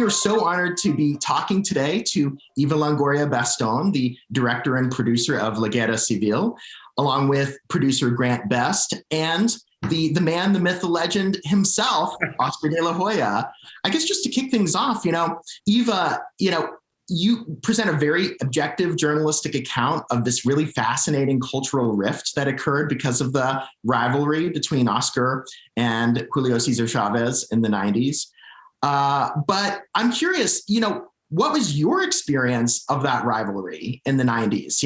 are so honored to be talking today to Eva Longoria Baston, the director and producer of La Guerra Civil, along with producer Grant Best and the man, the myth, the legend himself, Oscar de la Hoya. I guess just to kick things off, Eva, you present a very objective journalistic account of this really fascinating cultural rift that occurred because of the rivalry between Oscar and Julio Cesar Chavez in the 90s. But I'm curious, what was your experience of that rivalry in the 90s?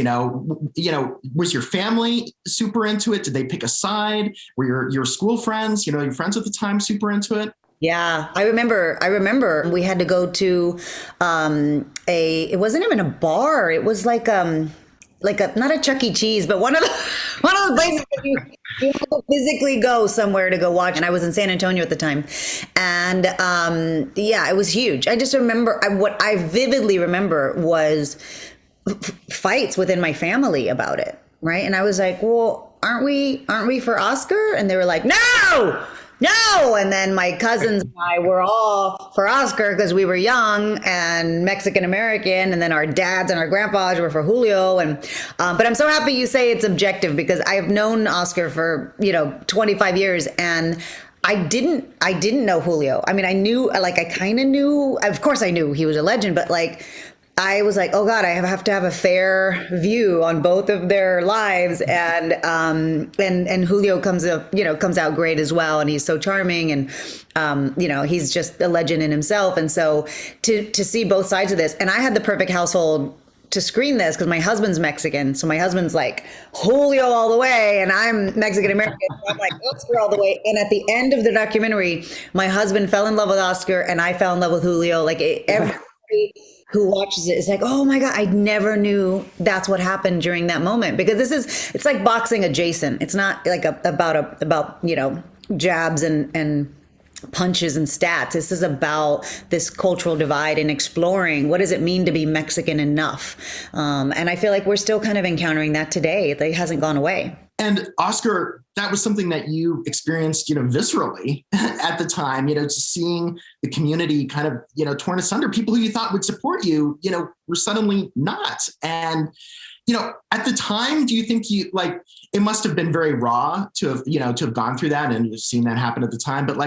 Was your family super into it? It? Did they pick a side? Were your school friends, your friends at the time super into it? Yeah, I remember we had to go to it wasn't even a bar. It was like a not a Chuck E. Cheese, but one of the places that you have to physically go somewhere to go watch. And I was in San Antonio at the time, and it was huge. I just remember what I vividly remember was fights within my family about it, right? And I was like, well, aren't we for Oscar? And they were like, no. And then my cousins and I were all for Oscar because we were young and Mexican American, and then our dads and our grandpas were for Julio. And but I'm so happy you say it's objective, because I've known Oscar for 25 years, and I didn't know Julio. I mean, I knew, I kind of knew. Of course, I knew he was a legend, but I was like, oh God, I have to have a fair view on both of their lives, and Julio comes out great as well, and he's so charming, and he's just a legend in himself, and so to see both sides of this, and I had the perfect household to screen this because my husband's Mexican, so my husband's like Julio all the way, and I'm Mexican American, so I'm like Oscar all the way. And at the end of the documentary, my husband fell in love with Oscar, and I fell in love with Julio. Everybody who watches it is like, oh my God, I never knew that's what happened during that moment. Because it's like boxing adjacent. It's not like about jabs and punches and stats. This is about this cultural divide and exploring what does it mean to be Mexican enough. And I feel like we're still kind of encountering that today. It hasn't gone away. And Oscar, that was something that you experienced, viscerally at the time, just seeing the community kind of, torn asunder. People who you thought would support you, were suddenly not. And, at the time, do you think it must have been very raw to have gone through that, and you've seen that happen at the time, but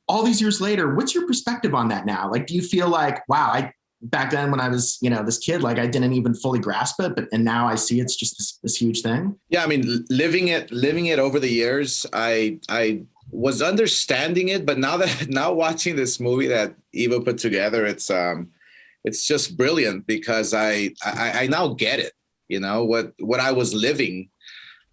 all these years later, what's your perspective on that now? Do you feel like, wow, back then when I was, this kid, I didn't even fully grasp it, and now I see it's just this huge thing. Yeah. I mean, living it over the years, I was understanding it, but now watching this movie that Eva put together, it's just brilliant, because I now get it, what I was living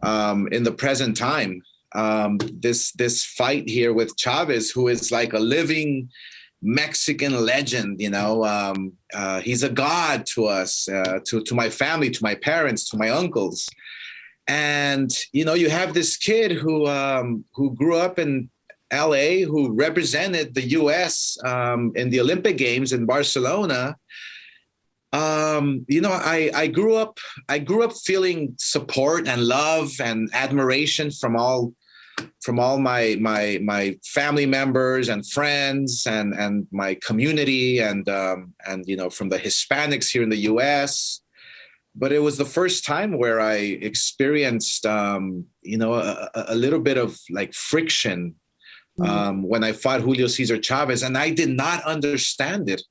in the present time. This fight here with Chavez, who is like a living Mexican legend, he's a god to us, to my family, to my parents, to my uncles. And, you have this kid who grew up in LA, who represented the US in the Olympic Games in Barcelona. I grew up feeling support and love and admiration from all my family members and friends and my community and from the Hispanics here in the US. But it was the first time where I experienced a little bit of friction when I fought Julio Cesar Chavez, and I did not understand it.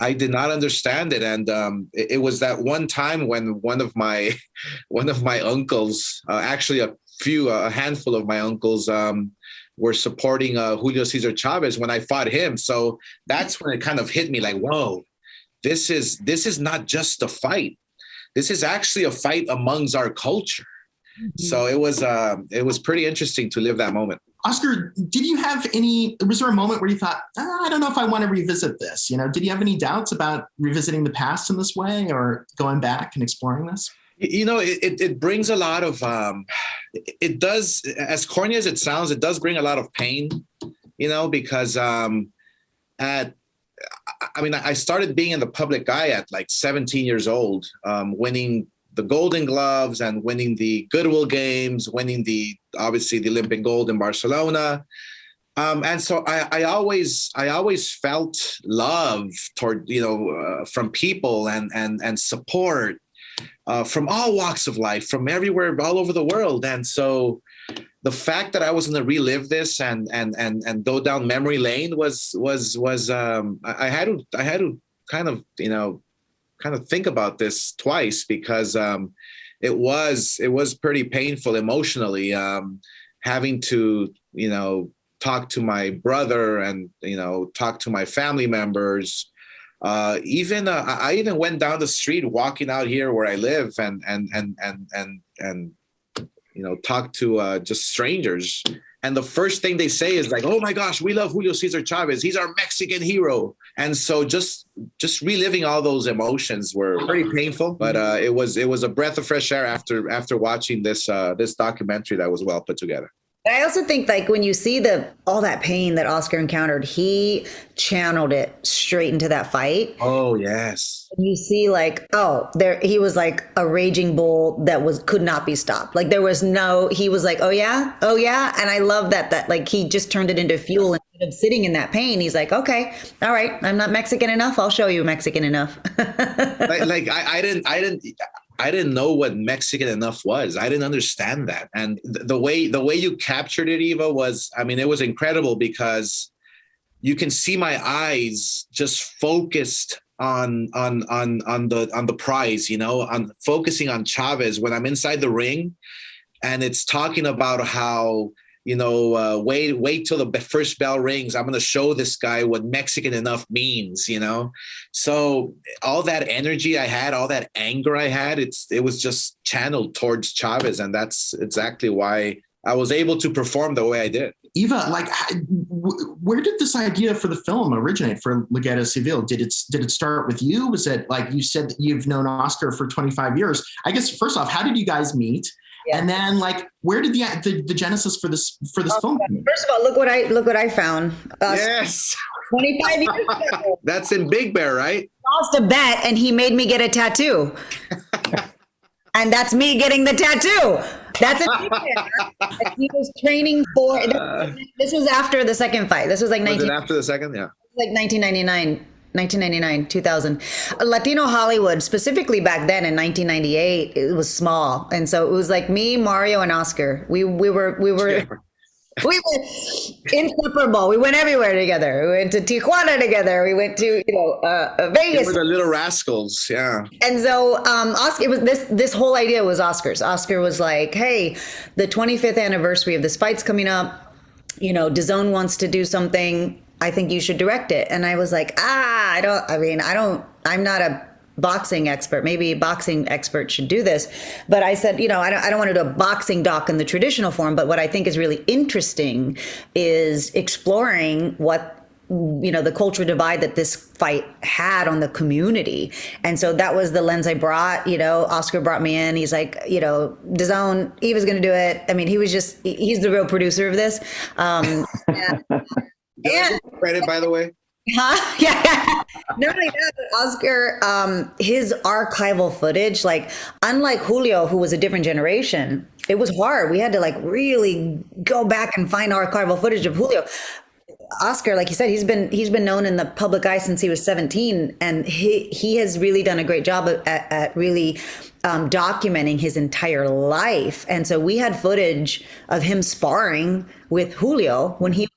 And it was that one time when one of my uncles, actually a handful of my uncles, were supporting Julio Cesar Chavez when I fought him. So that's when it kind of hit me like, whoa, this is not just a fight. This is actually a fight amongst our culture. Mm-hmm. So it was pretty interesting to live that moment. Oscar, was there a moment where you thought, I don't know if I want to revisit this? Did you have any doubts about revisiting the past in this way, or going back and exploring this? It brings a lot of, it does, as corny as it sounds, it does bring a lot of pain, because I started being in the public eye at 17 years old, winning the Golden Gloves and winning the Goodwill Games, winning obviously the Olympic gold in Barcelona. And so I always felt love toward, from people and support from all walks of life, from everywhere, all over the world. And so the fact that I was going to relive this and go down memory lane was I had to kind of think about this twice, because it was pretty painful emotionally, having to talk to my brother and talk to my family members. I even went down the street walking out here where I live and talk to just strangers. And the first thing they say is like, "Oh my gosh, we love Julio Cesar Chavez. He's our Mexican hero." And so just reliving all those emotions were pretty painful, but it was a breath of fresh air after watching this documentary that was well put together. I also think, like, when you see all that pain that Oscar encountered, he channeled it straight into that fight. Oh yes. You see, like, he was like a raging bull that could not be stopped. Like, he was like, oh yeah. And I love that like he just turned it into fuel instead of sitting in that pain. He's like, okay, all right, I'm not Mexican enough. I'll show you Mexican enough. I didn't know what Mexican enough was. I didn't understand that. And the way you captured it, Eva, was, I mean, it was incredible, because you can see my eyes just focused on the prize, on focusing on Chavez when I'm inside the ring, and it's talking about how, wait till the first bell rings. I'm going to show this guy what Mexican enough means, So all that energy I had, all that anger I had, it was just channeled towards Chavez. And that's exactly why I was able to perform the way I did. Eva, like, where did this idea for the film originate, for La Guerra Civil? Did it start with you? Was it, like you said, that you've known Oscar for 25 years? I guess, first off, how did you guys meet? Yeah. And then, like, where did the genesis for this film come? First of all, look what I found. Yes. 25 years ago. That's in Big Bear, right? Lost a bet, and he made me get a tattoo. And that's me getting the tattoo. That's a Big Bear. He was training for. This was after the second fight. This was like after the second, yeah. Like 1999, 2000. Latino Hollywood, specifically back then in 1998, it was small. And so it was like me, Mario, and Oscar. We were inseparable. We went everywhere together. We went to Tijuana together. We went to, Vegas. They were the Little Rascals, yeah. And so Oscar, it was this whole idea was Oscar's. Oscar was like, hey, the 25th anniversary of this fight's coming up. DAZN wants to do something. I think you should direct it. And I was like, I'm not a boxing expert. Maybe a boxing expert should do this. But I said, I don't want to do a boxing doc in the traditional form. But what I think is really interesting is exploring what, the cultural divide that this fight had on the community. And so that was the lens I brought. Oscar brought me in. He's like, DAZN, Eva's going to do it. I mean, he's the real producer of this. And credit, by the way. Huh? Yeah. Not only that, but Oscar, his archival footage, like, unlike Julio, who was a different generation, it was hard. We had to, like, really go back and find archival footage of Julio. Oscar, like you said, he's been known in the public eye since he was 17, and he has really done a great job at really documenting his entire life. And so we had footage of him sparring with Julio when he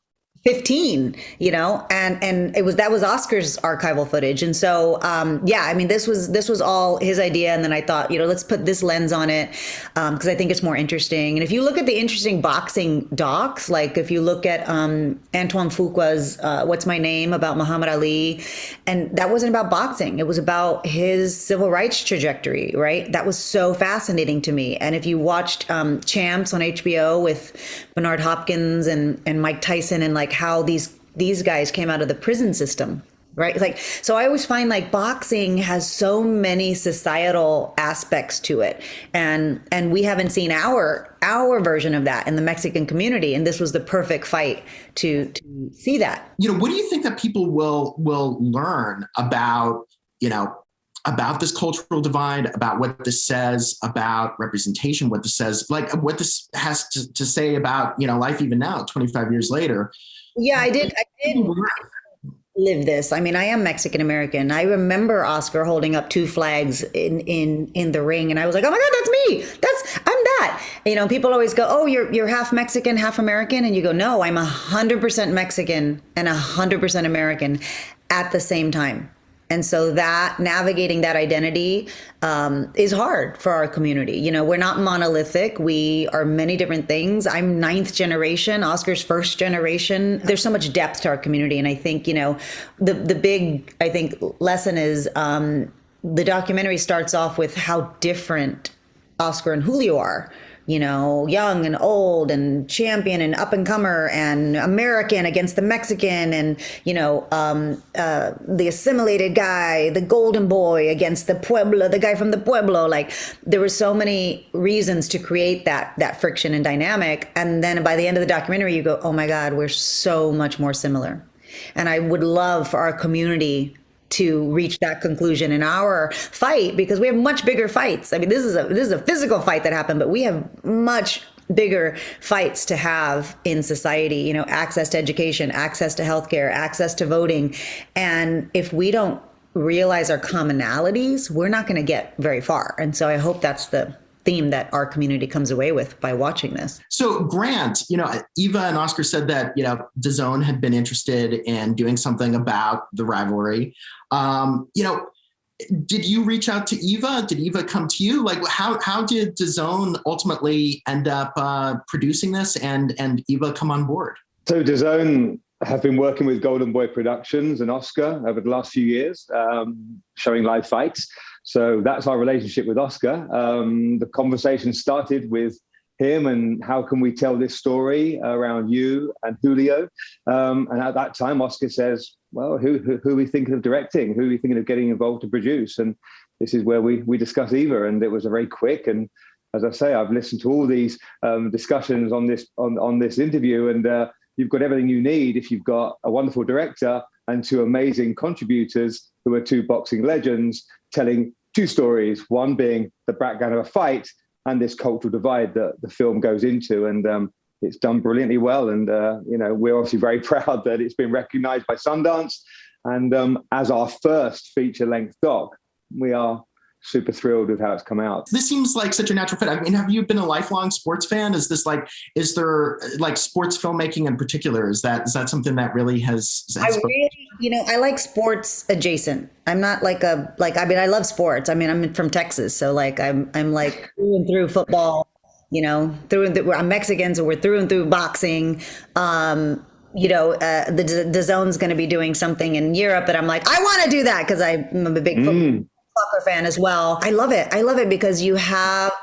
15, and that was Oscar's archival footage. And so, this was all his idea. And then I thought, let's put this lens on it, because I think it's more interesting. And if you look at the interesting boxing docs, like if you look at Antoine Fuqua's What's My Name, about Muhammad Ali, and that wasn't about boxing. It was about his civil rights trajectory, right? That was so fascinating to me. And if you watched Champs on HBO with Bernard Hopkins and Mike Tyson, and like how these guys came out of the prison system, right? Like, so I always find like boxing has so many societal aspects to it, and we haven't seen our version of that in the Mexican community, and this was the perfect fight to see that. What do you think that people will learn about about this cultural divide, about what this says about representation, what this says, like what this has to say about, life even now, 25 years later. Yeah, I did live this. I mean, I am Mexican American. I remember Oscar holding up two flags in the ring, and I was like, "Oh my God, that's me! I'm that." People always go, "Oh, you're half Mexican, half American," and you go, "No, I'm 100% Mexican and 100% American at the same time." And so that navigating that identity is hard for our community. We're not monolithic. We are many different things. I'm ninth generation, Oscar's first generation. There's so much depth to our community. And I think, the big, lesson is the documentary starts off with how different Oscar and Julio are. Young and old and champion and up and comer and American against the Mexican and, the assimilated guy, the golden boy against the Pueblo, the guy from the Pueblo. Like there were so many reasons to create that friction and dynamic. And then by the end of the documentary, you go, oh my God, we're so much more similar. And I would love for our community to reach that conclusion in our fight, because we have much bigger fights. I mean, this is a physical fight that happened, but we have much bigger fights to have in society, access to education, access to healthcare, access to voting. And if we don't realize our commonalities, we're not going to get very far. And so I hope that's the theme that our community comes away with by watching this. So Grant, Eva and Oscar said that, DAZN had been interested in doing something about the rivalry. Did you reach out to Eva? Did Eva come to you? Like how did DAZN ultimately end up producing this and Eva come on board? So DAZN have been working with Golden Boy Productions and Oscar over the last few years, showing live fights. So that's our relationship with Oscar. The conversation started with him and how can we tell this story around you and Julio? And at that time, Oscar says, well, who are we thinking of directing? Who are we thinking of getting involved to produce? And this is where we discuss Eva. And it was a very quick. And as I say, I've listened to all these discussions on this interview, and you've got everything you need if you've got a wonderful director and two amazing contributors who are two boxing legends telling two stories, one being the background of a fight and this cultural divide that the film goes into. And it's done brilliantly well. And, we're obviously very proud that it's been recognized by Sundance. And as our first feature-length doc, we are super thrilled with how it's come out. This seems like such a natural fit. I mean, have you been a lifelong sports fan? Is there sports filmmaking in particular? Is that something that really has I like sports adjacent. I'm not I love sports. I mean, I'm from Texas. So I'm like through and through football, through and through. I'm Mexican, so we're through and through boxing. The DAZN's going to be doing something in Europe, and I'm like, I want to do that because I'm a big soccer fan as well. I love it because you have,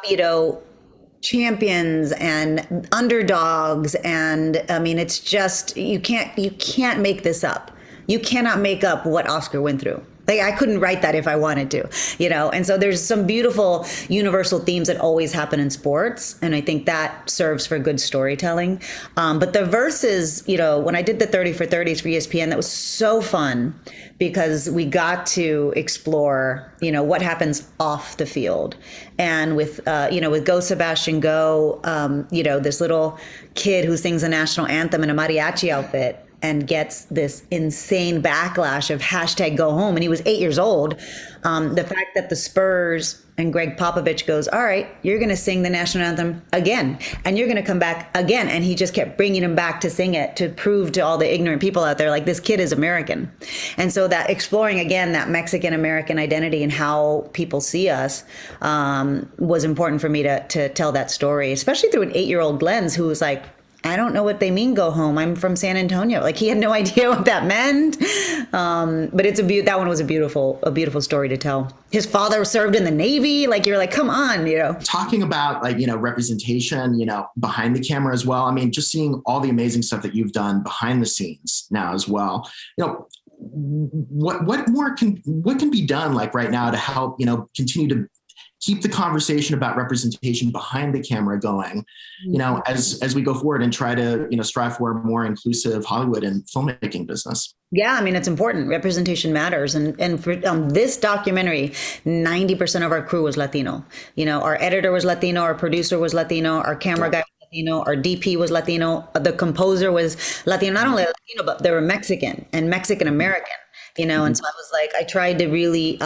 champions and underdogs. And I mean, it's just, you can't make this up. You cannot make up what Oscar went through. Like I couldn't write that if I wanted to, and so there's some beautiful universal themes that always happen in sports. And I think that serves for good storytelling. But the verses, when I did the 30 for 30s for ESPN, that was so fun because we got to explore, what happens off the field. And with Go Sebastian Go, this little kid who sings the national anthem in a mariachi outfit and gets this insane backlash of #GoHome. And he was 8 years old. The fact that the Spurs and Greg Popovich goes, all right, you're going to sing the national anthem again, and you're going to come back again. And he just kept bringing him back to sing it to prove to all the ignorant people out there, like, this kid is American. And so that exploring again, that Mexican American identity and how people see us was important for me to tell that story, especially through an 8-year-old lens who was like, I don't know what they mean, go home. I'm from San Antonio. Like he had no idea what that meant. But that one was a beautiful story to tell. His father served in the Navy. Like you're like, come on, Talking about representation, behind the camera as well. I mean, just seeing all the amazing stuff that you've done behind the scenes now as well. What can be done right now to help, continue keep the conversation about representation behind the camera going, as we go forward and try to, strive for a more inclusive Hollywood and filmmaking business. Yeah, I mean, it's important. Representation matters. And for this documentary, 90% of our crew was Latino. Our editor was Latino, our producer was Latino, our camera guy was Latino, our DP was Latino, the composer was Latino, not only Latino, but they were Mexican and Mexican American, and so I was like, I tried to really,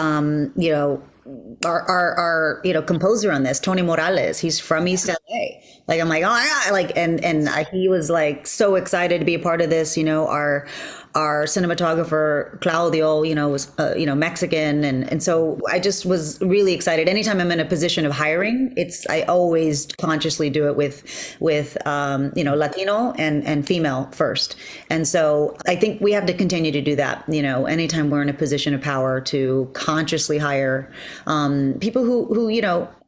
our composer on this, Tony Morales, he's from East LA. Like, I'm like, oh my God, like, he was like so excited to be a part of this. Our cinematographer Claudio, was Mexican, and so I just was really excited. Anytime I'm in a position of hiring, I always consciously do it with Latino and female first. And so I think we have to continue to do that. Anytime we're in a position of power, to consciously hire people who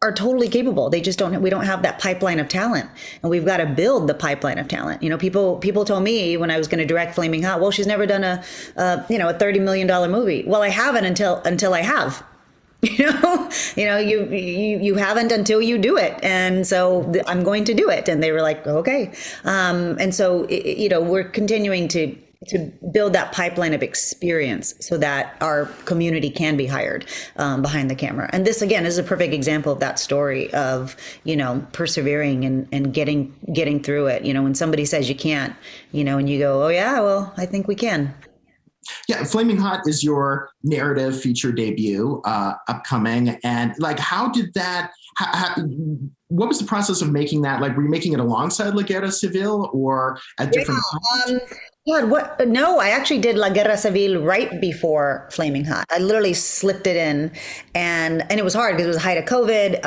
are totally capable. We don't have that pipeline of talent, and we've got to build the pipeline of talent. People told me when I was going to direct Flaming Hot, well, she's never done a $30 million movie. Well, I haven't until I have. You haven't until you do it, and so I'm going to do it. And they were like, okay, and so we're continuing to build that pipeline of experience so that our community can be hired behind the camera. And this, again, is a perfect example of that story of, persevering and getting through it. When somebody says you can't, and you go, oh yeah, well, I think we can. Yeah, Flaming Hot is your narrative feature debut upcoming. And like, how did that, what was the process of making that? Like, were you making it alongside La Guerra Civil or at different times? God, what? No, I actually did La Guerra Civil right before Flaming Hot. I literally slipped it in, and it was hard because it was the height of COVID.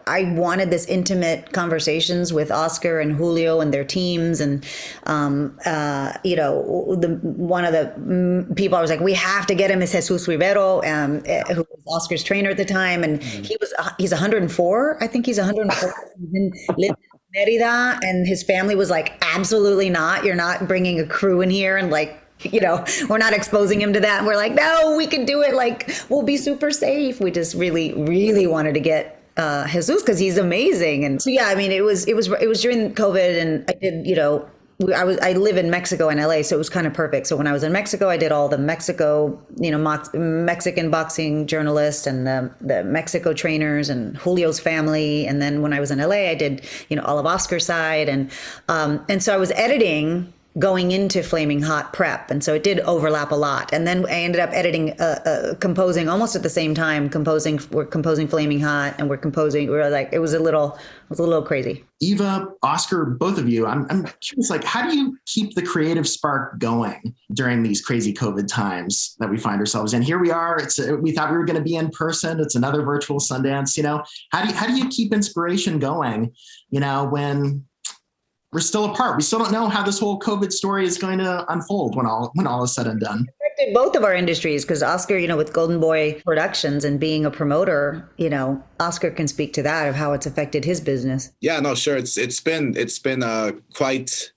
I wanted this intimate conversations with Oscar and Julio and their teams, and one of the people I was like, we have to get him is Jesus Rivero, who was Oscar's trainer at the time, and he's 104. I think he's 104. He's in Merida, and his family was like, absolutely not. You're not bringing a crew in here, and like, we're not exposing him to that. And we're like, no, we can do it. Like, we'll be super safe. We just really, really wanted to get Jesus because he's amazing. And so, yeah, I mean, it was during COVID, and I did, I live in Mexico and LA, so it was kind of perfect. So when I was in Mexico, I did all the Mexico, Mexican boxing journalists and the Mexico trainers and Julio's family. And then when I was in LA, I did, all of Oscar's side. And so I was editing going into Flaming Hot prep. And so it did overlap a lot. And then I ended up composing almost at the same time, we're composing Flaming Hot, and it was a little crazy. Eva, Oscar, both of you, I'm curious, like, how do you keep the creative spark going during these crazy COVID times that we find ourselves in? Here we are. We thought we were going to be in person. It's another virtual Sundance. How do you keep inspiration going? When we're still apart, we still don't know how this whole COVID story is going to unfold when all is said and done. Affected both of our industries, because Oscar, with Golden Boy Productions and being a promoter, Oscar can speak to that, of how it's affected his business. Yeah, no, sure. It's been quite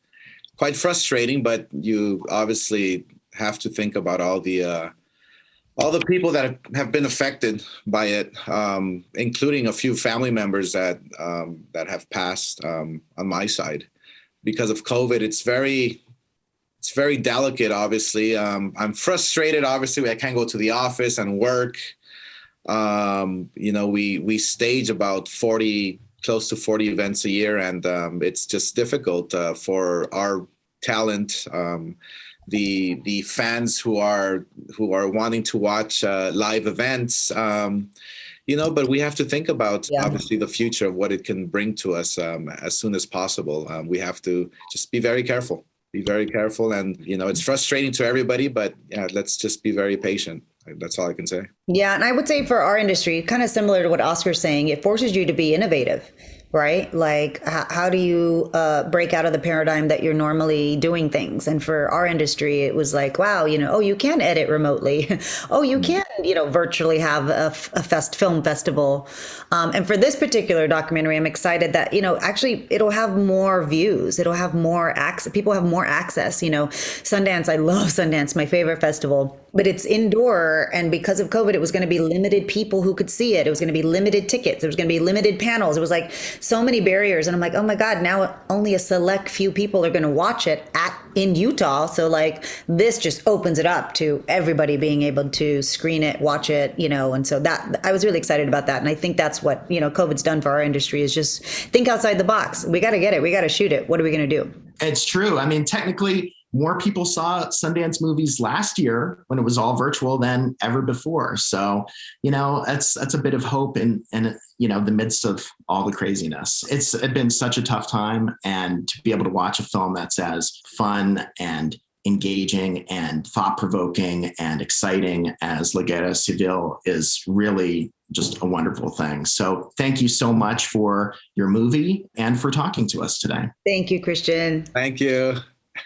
frustrating, but you obviously have to think about all the people that have been affected by it, including a few family members that have passed on my side because of COVID. It's very delicate, obviously. I'm frustrated, obviously. I can't go to the office and work. We stage about close to 40 events a year, and it's just difficult for our talent, the fans who are wanting to watch live events. But we have to think about, obviously, the future of what it can bring to us as soon as possible. We have to just be very careful. And, it's frustrating to everybody, but yeah, let's just be very patient. That's all I can say. Yeah. And I would say for our industry, kind of similar to what Oscar's saying, it forces you to be innovative. right? Like, how do you break out of the paradigm that you're normally doing things? And for our industry, it was like, wow, oh, you can edit remotely. Oh, you can, virtually have a film festival. And for this particular documentary, I'm excited that, actually it'll have more views. It'll have more access. People have more access. Sundance, I love Sundance, my favorite festival. But it's indoor, and because of COVID, it was going to be limited people who could see it. It was going to be limited tickets. There was going to be limited panels. It was like so many barriers. And I'm like, oh my God, now only a select few people are going to watch it in Utah. So like this just opens it up to everybody being able to screen it, watch it, and so that I was really excited about that. And I think that's what, COVID's done for our industry is just think outside the box. We got to get it. We got to shoot it. What are we going to do? It's true. I mean, technically, more people saw Sundance movies last year when it was all virtual than ever before. So, that's a bit of hope in the midst of all the craziness. It's been such a tough time, and to be able to watch a film that's as fun and engaging and thought-provoking and exciting as La Guerra Civil is really just a wonderful thing. So thank you so much for your movie and for talking to us today. Thank you, Christian. Thank you.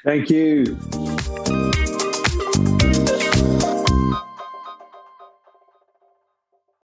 Thank you.